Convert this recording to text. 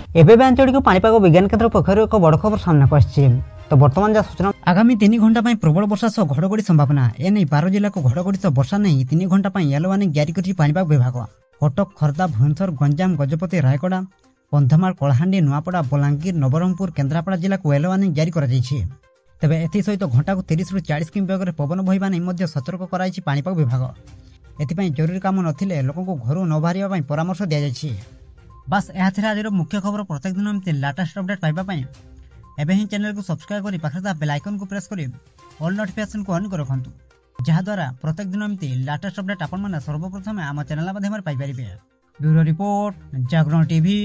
एबे आंचलिक पाणीपाग विज्ञान केन्द्र पक्षर एक बड़ खबर सामना को तो बर्तमान जहाँ सूचना आगामी 3 घंटा प्रबल वर्षा सह घड़घड़ी संभावना एने 12 जिला को घड़घड़ी सह वर्षा नहीं 3 घंटा येलो वार्निंग जारी कर पाणीपाग विभाग। कटक खर्दा भुवनेश्वर गंजाम गजपति रायगड़ा कंधमाल कलाहांडी नुआपड़ा बलांगीर नवरंगपुर केन्द्रापड़ा जिला को येलो वार्निंग जारी कर तेज एसत घंटा को 30 ରୁ 40 किमी बेगर पवन बहवा नहीं सतर्क कराई पाणीपाग विभाग। एथिपाई जरूरी काम नथिले लोकों को घर न बाहर परामर्श दि जाइए। बस यह आज मुख्य खबर प्रत्येक दिन एमती लेटेस्ट अपडेट पाइबापी एवं ही चैनल को सब्सक्राइब कर पाखे बेल आइकन को प्रेस कर ऑल नोटिफिकेशन को ऑन कर रखु जहाद्वारा प्रत्येक दिन एमती लेटेस्ट अपडेट आपण सर्वप्रथम आम चैनल माध्यम पाइपर। ब्यूरो रिपोर्ट जागरण टीवी।